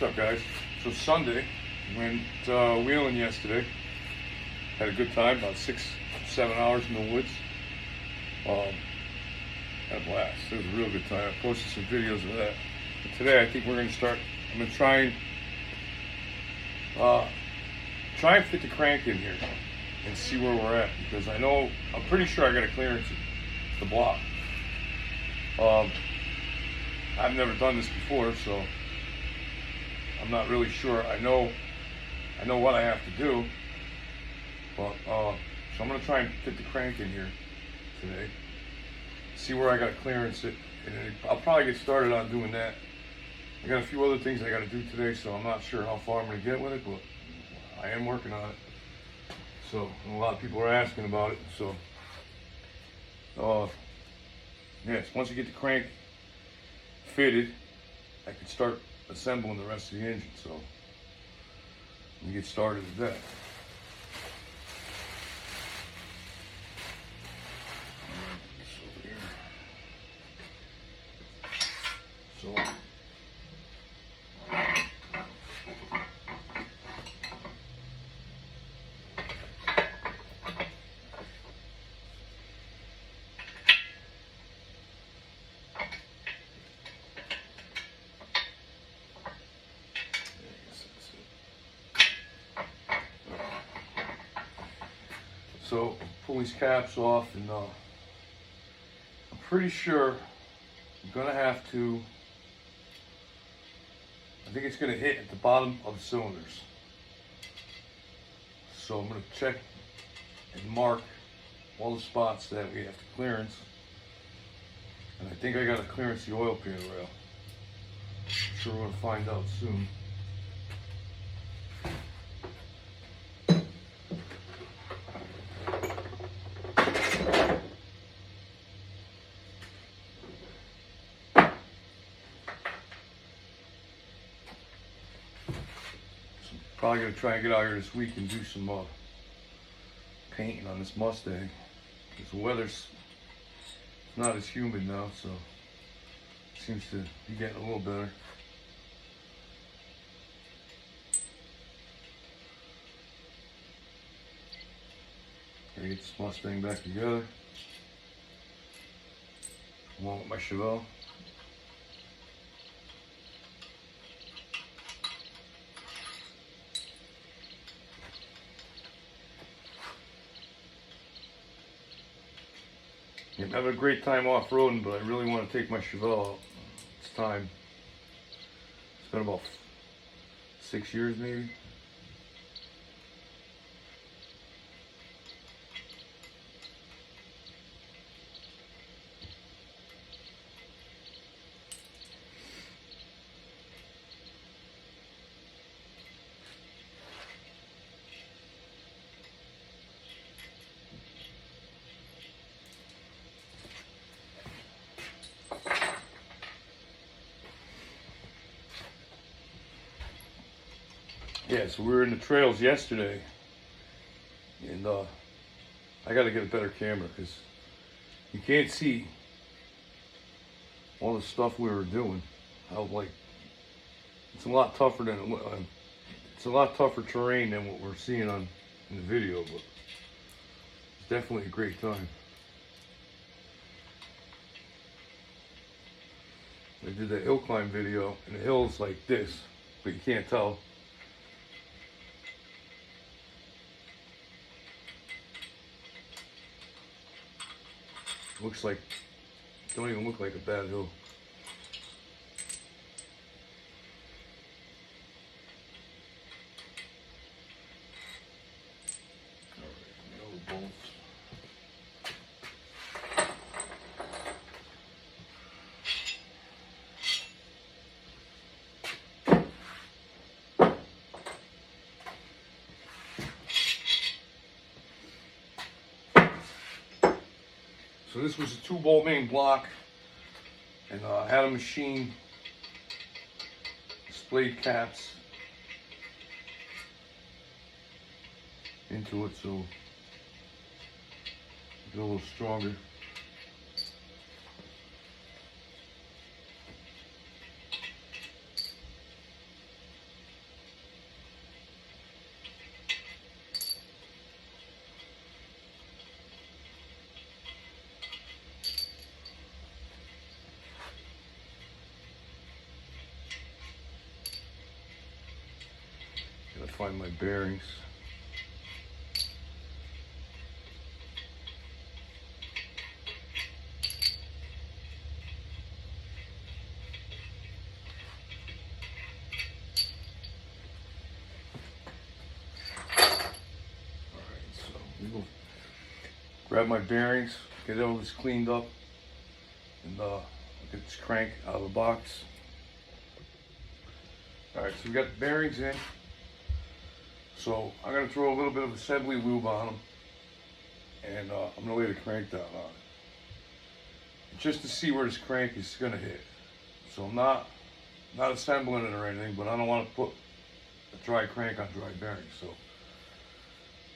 What's up, guys? So Sunday, went wheeling yesterday. Had a good time, about 6-7 hours in the woods. Had a blast. It was a real good time. I posted some videos of that. But today, I think we're going to start. I'm going to try and fit the crank in here and see where we're at, because I'm pretty sure I got a clearance at the block. I've never done this before, so I'm not really sure. I know what I have to do, but so I'm gonna try and fit the crank in here today. See where I got to clearance it, and I'll probably get started on doing that. I got a few other things I got to do today, so I'm not sure how far I'm gonna get with it, but I am working on it. So a lot of people are asking about it. So yes, once you get the crank fitted, I can start assembling the rest of the engine. So let me get started with that. So So pull these caps off, and I'm pretty sure I'm gonna have to. I think it's gonna hit at the bottom of the cylinders. So I'm gonna check and mark all the spots that we have to clearance, and I think I gotta clearance the oil pan rail. I'm sure we're gonna find out soon. Probably gonna try and get out here this week and do some painting on this Mustang, because the weather's not as humid now, so it seems to be getting a little better. Gotta get this Mustang back together, along with my Chevelle. I'm having a great time off-roading, but I really want to take my Chevelle out. It's time. It's been about 6 years maybe. Yeah, so we were in the trails yesterday, and I got to get a better camera, because you can't see all the stuff we were doing. It's a lot tougher than it's a lot tougher terrain than what we're seeing in the video, but it's definitely a great time. I did that hill climb video, and the hill's like this, but you can't tell. Looks like, don't even look like a bad hill. Alright, the bolts. So this was a 2-bolt main block, and I had a machine splayed caps into it, so get a little stronger. find my bearings. Grab my bearings, get all this cleaned up, and get this crank out of the box. Alright, so we got the bearings in. So I'm going to throw a little bit of assembly lube on them, and I'm going to lay the crank down on it. Just to see where this crank is going to hit. So I'm not assembling it or anything, but I don't want to put a dry crank on dry bearings. So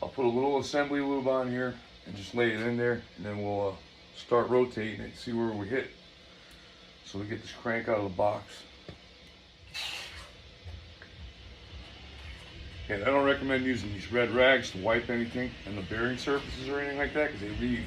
I'll put a little assembly lube on here and just lay it in there, and then we'll start rotating it and see where we hit. So we get this crank out of the box. And I don't recommend using these red rags to wipe anything on the bearing surfaces or anything like that, because they leave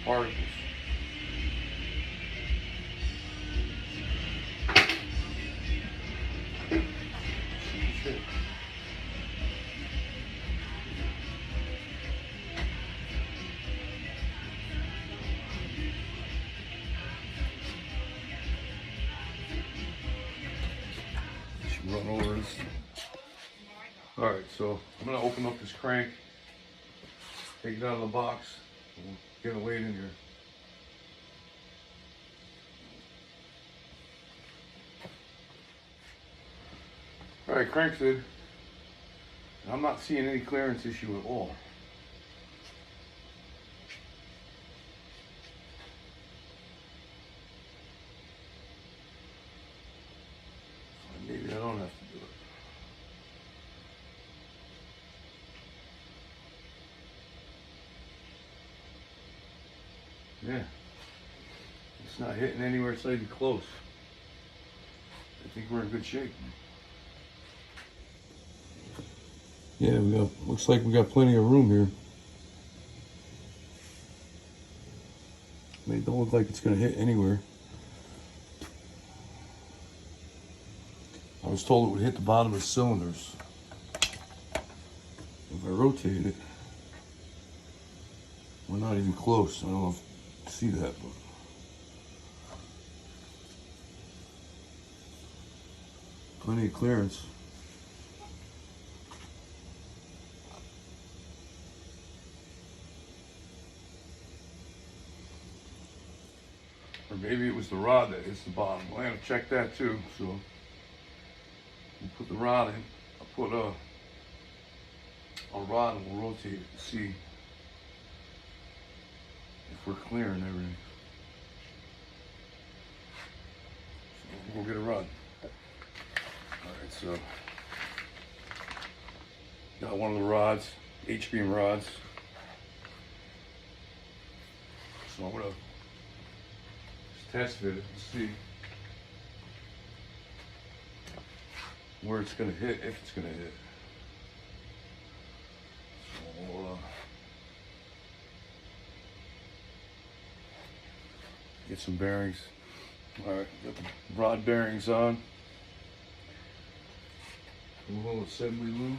particles. Run over this. Alright, so I'm going to open up this crank, take it out of the box, and we'll get it laid in here. Alright, crank's in. I'm not seeing any clearance issue at all. Maybe I don't have to do it. Yeah. It's not hitting anywhere, it's not even close. I think we're in good shape. Yeah, looks like we got plenty of room here. It don't look like it's gonna hit anywhere. I was told it would hit the bottom of the cylinders. If I rotate it, we're not even close. I don't know if you see that, but plenty of clearance. Or maybe it was the rod that hits the bottom. Well, I gotta check that too, so we'll put the rod in. I'll put a rod and we'll rotate it to see if we're clearing everything. So we'll get a rod. Alright, so got one of the rods, H-beam rods. So I'm gonna just test fit it and see where it's going to hit, if it's going to hit. So we'll get some bearings. Alright, got the rod bearings on. A little assembly lube.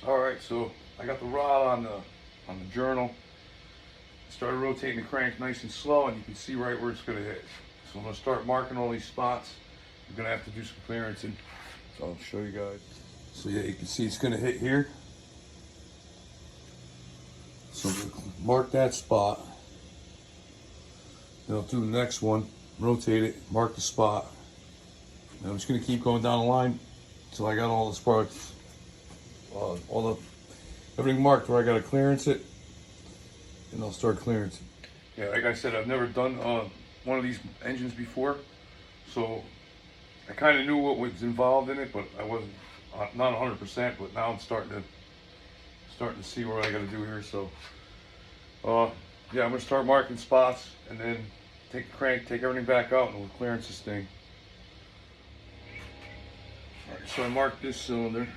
Alright, so I got the rod on the journal. Started rotating the crank nice and slow, and you can see right where it's going to hit. So I'm going to start marking all these spots. I'm going to have to do some clearancing. So I'll show you guys. So yeah, you can see it's going to hit here. So I'm going to mark that spot. Then I'll do the next one, rotate it, mark the spot. And I'm just going to keep going down the line until I got all the spots. Everything marked where I got to clearance it, and I'll start clearance. Yeah, like I said, I've never done one of these engines before, so I kind of knew what was involved in it, but I wasn't not 100%. But now I'm starting to see what I got to do here. So, yeah, I'm gonna start marking spots, and then take the crank, take everything back out, and we'll clearance this thing. All right, so I marked this cylinder.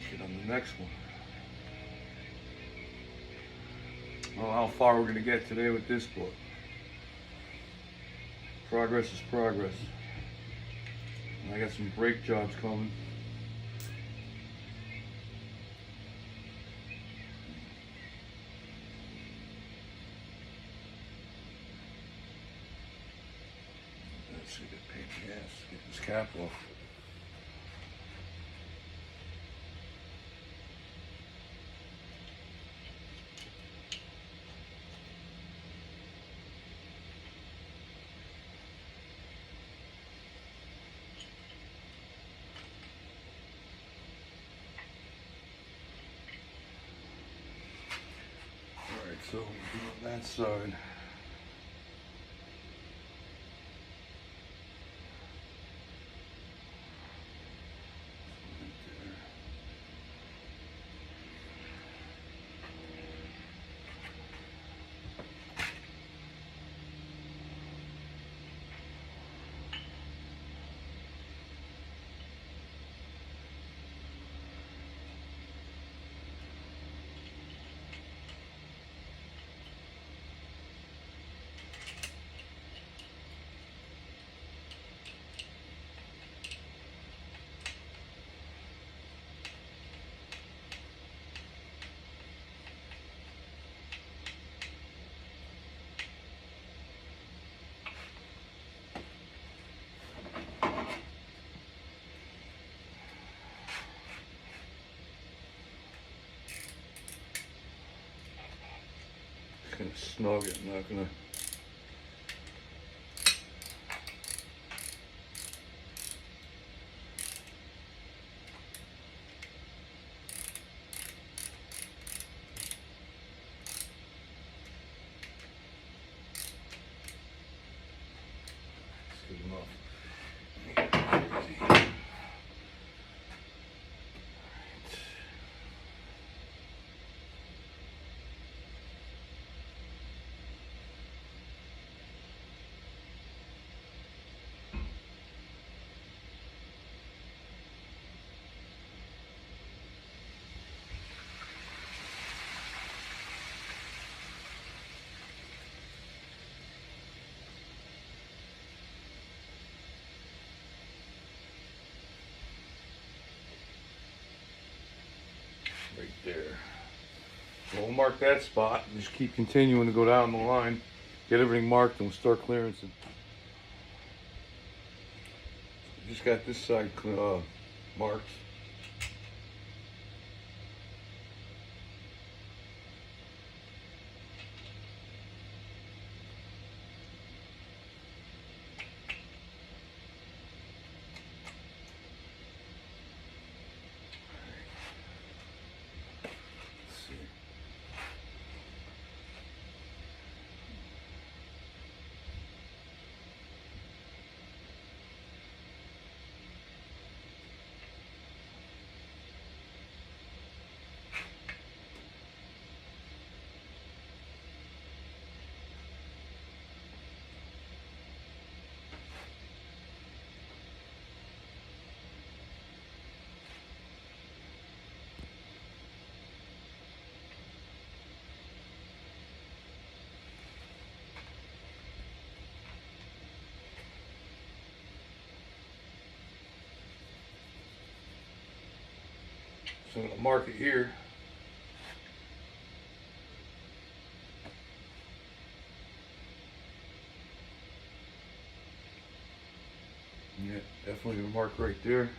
Get on the next one. I don't know how far we're gonna get today with this, but progress is progress. And I got some brake jobs coming. Let's see, get paid in the ass. Get this cap off. Alright, so we'll do on that side. Kind of snug it, I'm not gonna. That's good enough. Right there. So we'll mark that spot and just keep continuing to go down the line, get everything marked, and we'll start clearancing. Just got this side marked. So I'm going to mark it here. Yeah, definitely going to mark right there.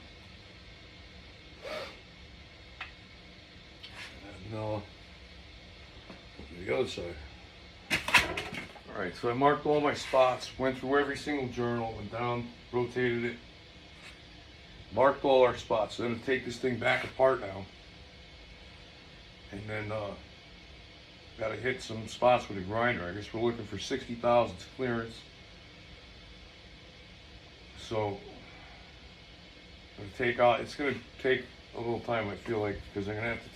And the other side. Alright, so I marked all my spots, went through every single journal, went down, rotated it. marked all our spots. So I'm gonna take this thing back apart now, and then gotta hit some spots with a grinder. I guess we're looking for 60 thousandths clearance. So I'm gonna take out. It's gonna take a little time, I feel like, because I'm gonna have to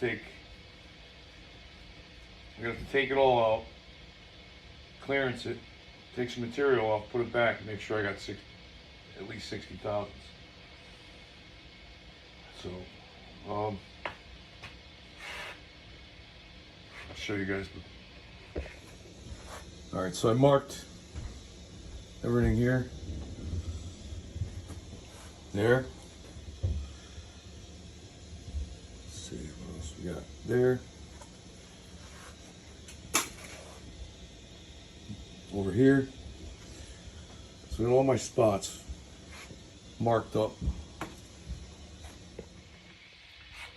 take it all out, clearance it, take some material off, put it back, and make sure I got at least 60 thousandths. So, I'll show you guys. All right, so I marked everything here, there. Let's see what else we got there. Over here. So all my spots marked up.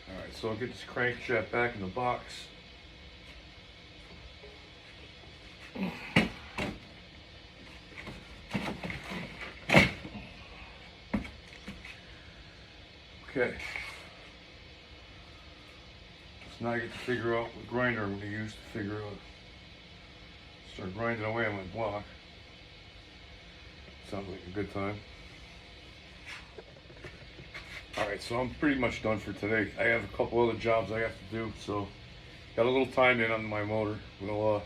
Alright, so I'll get this crankshaft back in the box. Okay. So now I get to figure out what grinder I'm going to use to figure out. Start grinding away on my block. Sounds like a good time. Alright, so I'm pretty much done for today. I have a couple other jobs I have to do, so got a little time in on my motor. We'll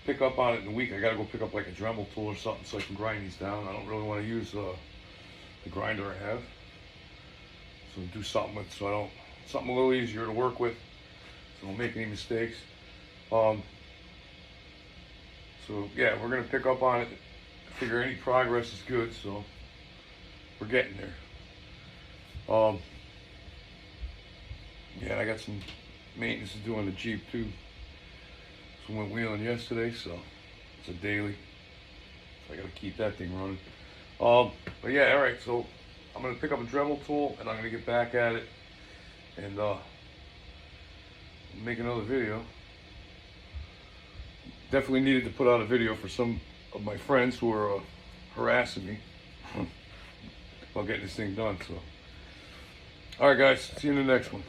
pick up on it in a week. I gotta go pick up like a Dremel tool or something so I can grind these down. I don't really want to use the grinder I have. So do something with something a little easier to work with, so I don't make any mistakes. So yeah, we're gonna pick up on it. I figure any progress is good, so we're getting there. Yeah, I got some maintenance to do on the Jeep too. So we went wheeling yesterday, so it's a daily. So I gotta keep that thing running. But yeah, all right. So I'm gonna pick up a Dremel tool and I'm gonna get back at it and make another video. Definitely needed to put out a video for some of my friends who are harassing me about getting this thing done. So, all right, guys, see you in the next one.